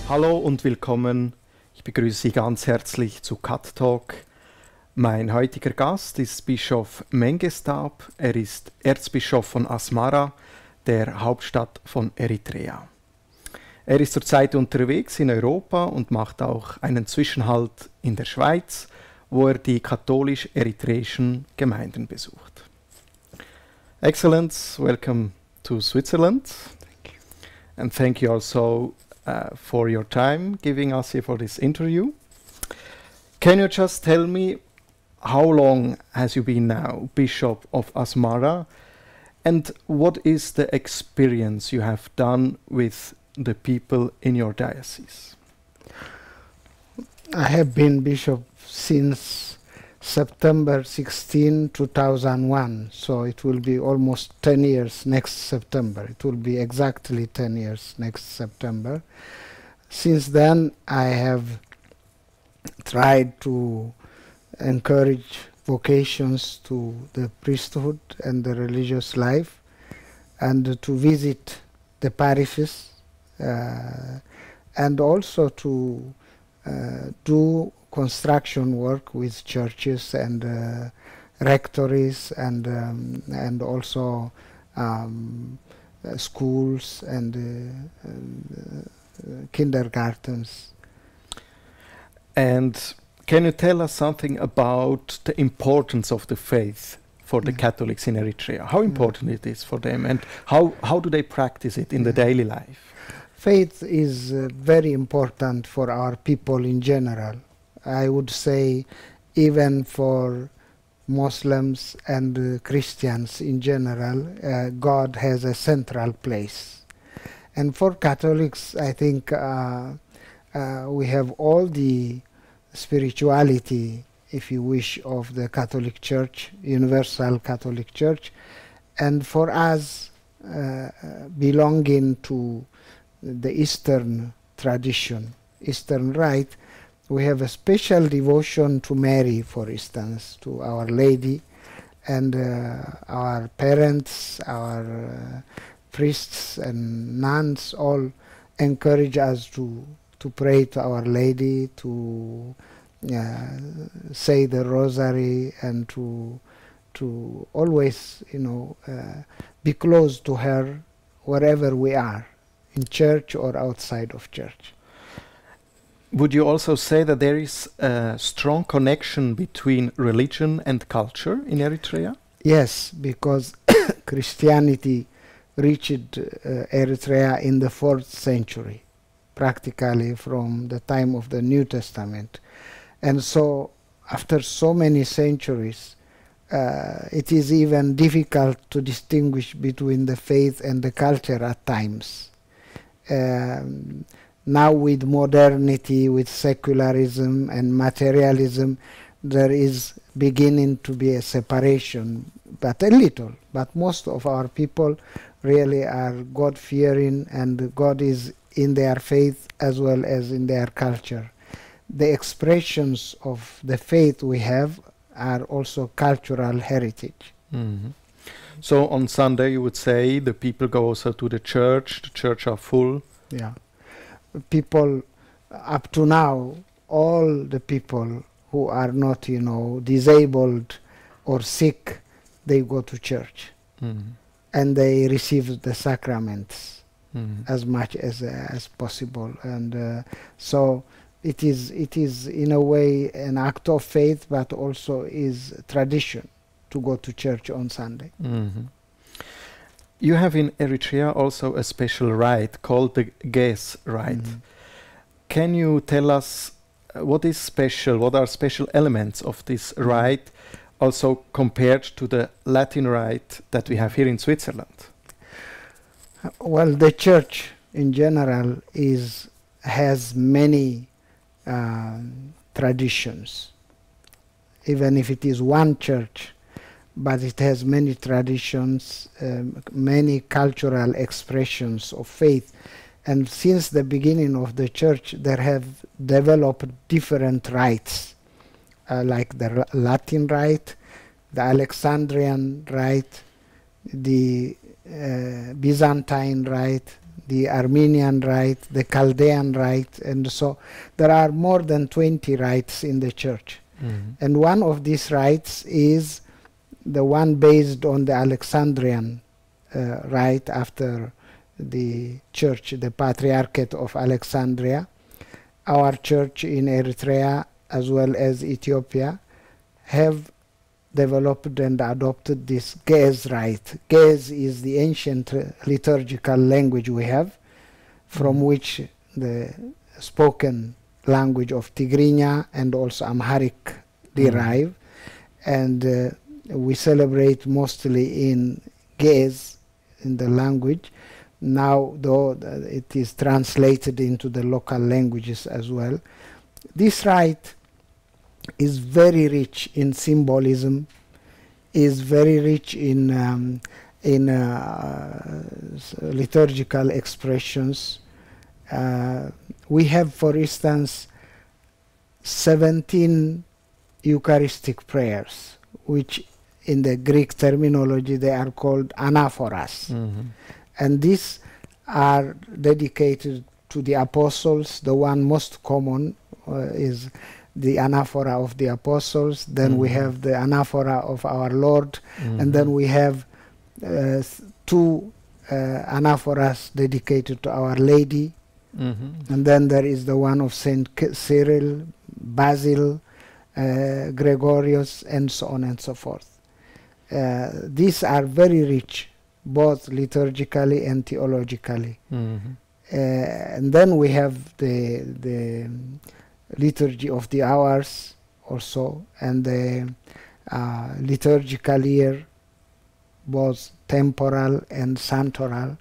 Hallo und willkommen. Ich begrüße Sie ganz herzlich zu KathTalk. Mein heutiger Gast ist Bischof Menghisteab. Er ist Erzbischof von Asmara, der Hauptstadt von Eritrea. Er ist zurzeit unterwegs in Europa und macht auch einen Zwischenhalt in der Schweiz, wo er die katholisch-eritreischen Gemeinden besucht. Excellence, welcome to Switzerland. Thank you. And thank you also for your time giving us here for this interview. Can you just tell me how long has you been now Bishop of Asmara, and what is the experience you have done with the people in your diocese? I have been bishop since September 16, 2001, so it will be almost 10 years next September. It will be exactly 10 years next September. Since then, I have tried to encourage vocations to the priesthood and the religious life, and to visit the parishes, and also to do construction work with churches and rectories and also schools and kindergartens. And can you tell us something about the importance of the faith for the Catholics in Eritrea? How important it is for them, and how do they practice it in the daily life? Faith is very important for our people in general. I would say even for Muslims and Christians in general, God has a central place. And for Catholics, I think we have all the spirituality, if you wish, of the Catholic Church, Universal Catholic Church. And for us, belonging to the Eastern tradition, Eastern Rite, we have a special devotion to Mary, for instance, to Our Lady, and our parents, our priests and nuns all encourage us to pray to Our Lady, to say the Rosary, and to always, be close to her wherever we are, in church or outside of church. Would you also say that there is a strong connection between religion and culture in Eritrea? Yes, because Christianity reached Eritrea in the 4th century, practically from the time of the New Testament. And so, after so many centuries, it is even difficult to distinguish between the faith and the culture at times. Now with modernity, with secularism and materialism, there is beginning to be a separation, but a little. But most of our people really are God-fearing, and God is in their faith as well as in their culture. The expressions of the faith we have are also cultural heritage. Mm-hmm. So on Sunday you would say the people go also to the church are full? Yeah. People, up to now, all the people who are not, disabled or sick, they go to church. Mm-hmm. And they receive the sacraments Mm-hmm. as much as possible. And so it is in a way an act of faith, but also is tradition to go to church on Sunday. Mm-hmm. You have in Eritrea also a special rite called the Rite. Mm-hmm. Can you tell us what is special, what are special elements of this rite, also compared to the Latin rite that we have here in Switzerland? Well, the church in general has many traditions. Even if it is one church, but it has many traditions, many cultural expressions of faith. And since the beginning of the church, there have developed different rites, like the Latin rite, the Alexandrian rite, the Byzantine rite, the Armenian rite, the Chaldean rite, and so there are more than 20 rites in the church. And one of these rites is the one based on the Alexandrian rite after the church, the Patriarchate of Alexandria. Our church in Eritrea as well as Ethiopia have developed and adopted this Ge'ez rite. Ge'ez is the ancient liturgical language we have, from which the spoken language of Tigrinya and also Amharic derive. And we celebrate mostly in Ge'ez, in the language. Now, though, it is translated into the local languages as well. This rite is very rich in symbolism, is very rich in liturgical expressions. We have, for instance, 17 Eucharistic prayers, which in the Greek terminology they are called anaphoras. And these are dedicated to the apostles. The one most common is the anaphora of the apostles. Then we have the anaphora of our Lord. And then we have 2 anaphoras dedicated to Our Lady. And then there is the one of Saint Cyril, Basil, Gregorius, and so on and so forth. These are very rich, both liturgically and theologically. And then we have the liturgy of the hours also, and the liturgical year, both temporal and santoral,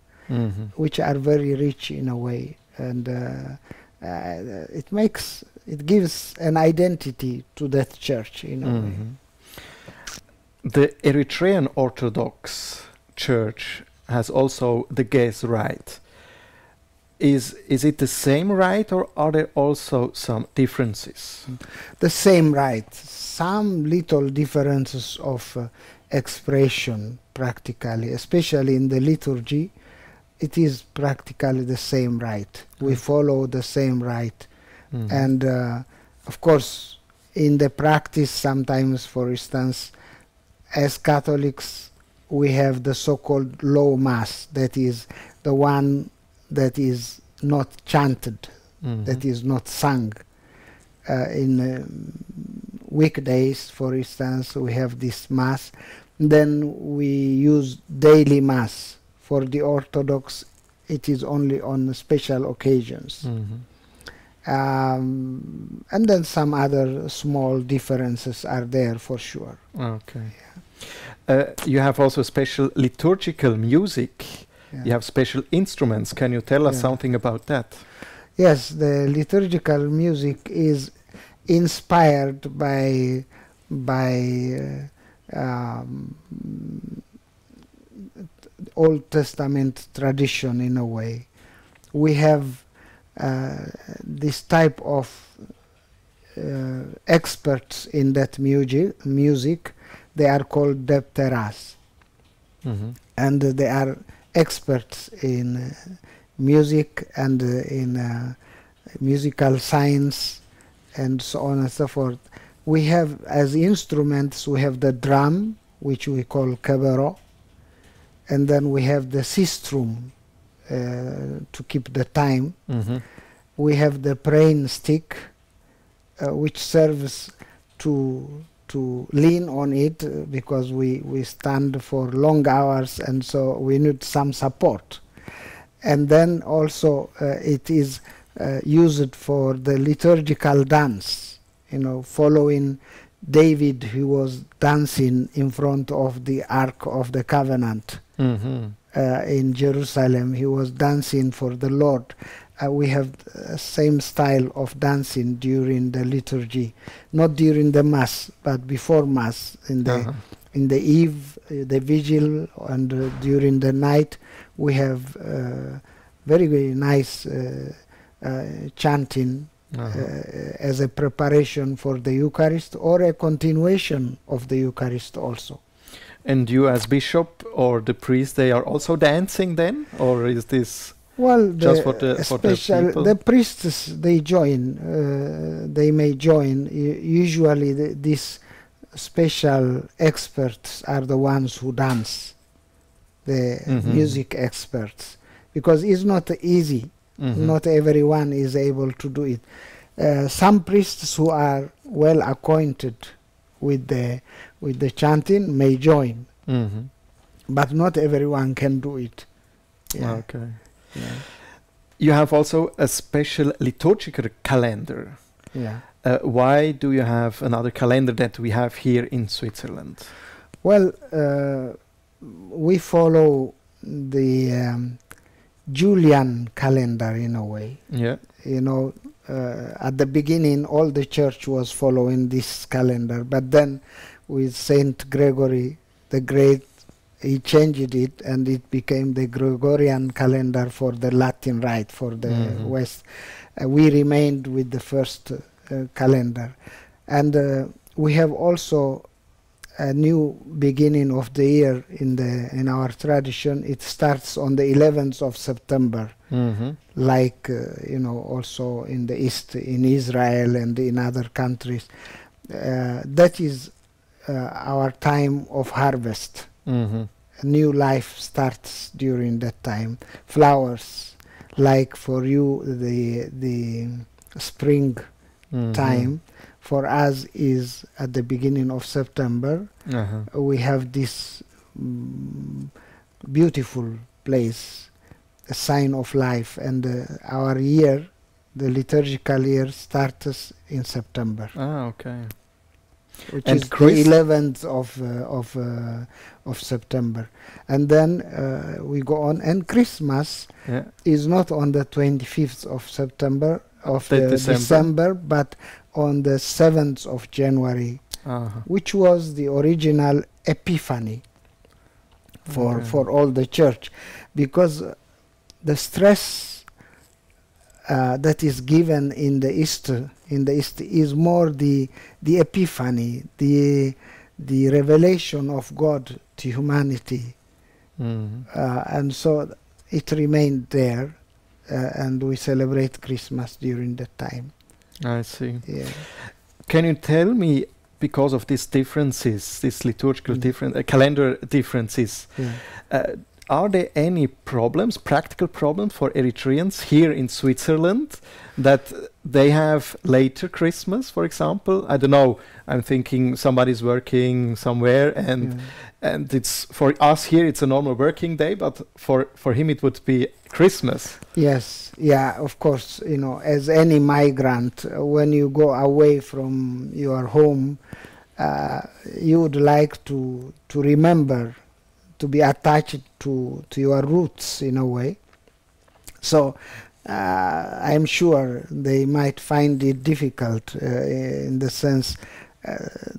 which are very rich in a way. And it gives an identity to that church in a way. The Eritrean Orthodox Church has also the Ge'ez rite. Is it the same rite, or are there also some differences? The same rite. Some little differences of expression practically, especially in the liturgy. It is practically the same rite. We follow the same rite. And of course, in the practice sometimes, for instance, as Catholics, we have the so-called low mass, that is the one that is not chanted, that is not sung. In weekdays, for instance, we have this mass. Then we use daily mass. For the Orthodox, it is only on special occasions. And then some other small differences are there for sure. Okay. You have also special liturgical music. You have special instruments. Can you tell us something about that? Yes, the liturgical music is inspired by Old Testament tradition in a way. We have this type of experts in that music. They are called depteras. And they are experts in music and in musical science and so on and so forth. We have as instruments, we have the drum, which we call kebero, and then we have the sistrum to keep the time. We have the praying stick, which serves to lean on it because we stand for long hours, and so we need some support. And then also it is used for the liturgical dance, following David, who was dancing in front of the Ark of the Covenant in Jerusalem. He was dancing for the Lord. We have the same style of dancing during the liturgy, not during the Mass, but before Mass, in the eve, the vigil, and during the night. We have very, very nice chanting as a preparation for the Eucharist, or a continuation of the Eucharist also. And you as bishop or the priest, they are also dancing then? Or is this Well, just for the people? The priests, they join. They may join. Usually, these special experts are the ones who dance, the music experts, because it's not easy. Not everyone is able to do it. Some priests who are well acquainted with the chanting may join, but not everyone can do it. Yeah. Okay. Yeah. You have also a special liturgical calendar. Yeah. Why do you have another calendar that we have here in Switzerland? Well, we follow the Julian calendar in a way. Yeah. You know, at the beginning, all the church was following this calendar, but then with Saint Gregory the Great, he changed it, and it became the Gregorian calendar for the Latin Rite, for the West. We remained with the first calendar, and we have also a new beginning of the year in our tradition. It starts on the 11th of September, like also in the East, in Israel and in other countries. That is our time of harvest. A new life starts during that time. Flowers, like for you the spring time, for us is at the beginning of September. We have this beautiful place, a sign of life, and our year, the liturgical year, starts in September. Okay. Which and is the 11th of September, and then we go on. And Christmas is not on the 25th of September of December, but on the 7th of January, which was the original Epiphany for all the church, because the stress that is given in the East is more the Epiphany, the revelation of God to humanity, and so it remained there, and we celebrate Christmas during that time. I see. Yeah. Can you tell me, because of these differences, these liturgical calendar differences, are there any problems, practical problems for Eritreans here in Switzerland, that they have later Christmas, for example? I don't know, I'm thinking somebody's working somewhere, and it's, for us here it's a normal working day, but for him it would be Christmas. Yes, yeah, of course, as any migrant, when you go away from your home, you would like to remember, to be attached to your roots in a way. So I'm sure they might find it difficult in the sense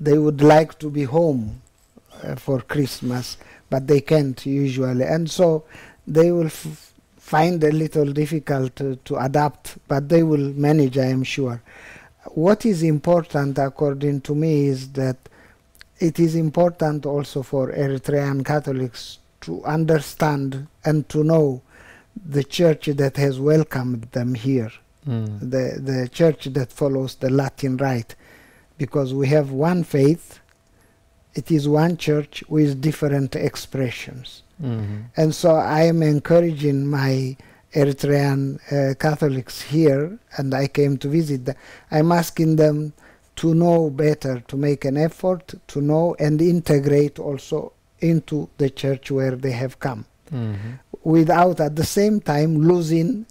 they would like to be home for Christmas, but they can't usually, and so they will find a little difficult to adapt, but they will manage, I am sure. What is important, according to me, is that it is important also for Eritrean Catholics to understand and to know the church that has welcomed them here, the church that follows the Latin Rite, because we have one faith, it is one church with different expressions. And so I am encouraging my Eritrean Catholics here, and I came to visit them. I'm asking them to know better, to make an effort to know and integrate also into the church where they have come, without at the same time losing,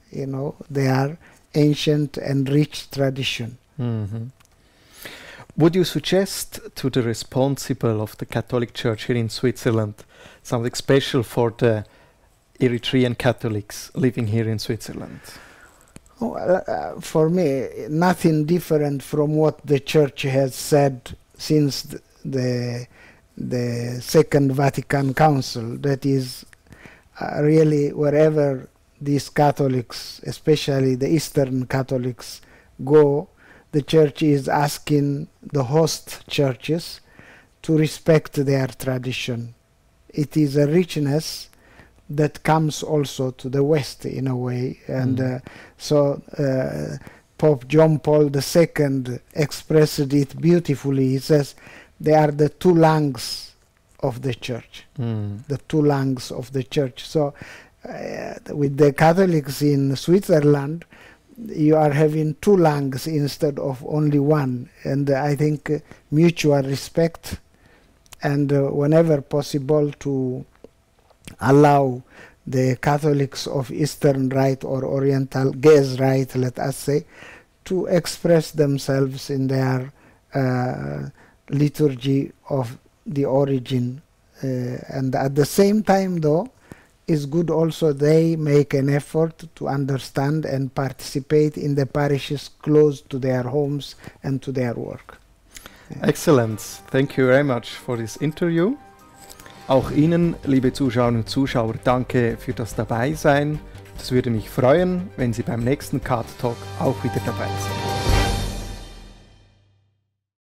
their ancient and rich tradition. Would you suggest to the responsible of the Catholic Church here in Switzerland something special for the Eritrean Catholics living here in Switzerland? For me, nothing different from what the Church has said since the Second Vatican Council. That is, really, wherever these Catholics, especially the Eastern Catholics, go, the Church is asking the host churches to respect their tradition. It is a richness that comes also to the West in a way. And so Pope John Paul II expressed it beautifully. He says they are the two lungs of the church, the two lungs of the church. So with the Catholics in Switzerland, you are having two lungs instead of only one. And I think mutual respect and whenever possible to allow the Catholics of Eastern Rite or Oriental Gaze Rite, let us say, to express themselves in their liturgy of the origin. And at the same time, though, it's good also they make an effort to understand and participate in the parishes close to their homes and to their work. Excellent. Thank you very much for this interview. Auch Ihnen, liebe Zuschauerinnen und Zuschauer, danke für das Dabeisein. Es würde mich freuen, wenn Sie beim nächsten KathTalk auch wieder dabei sind.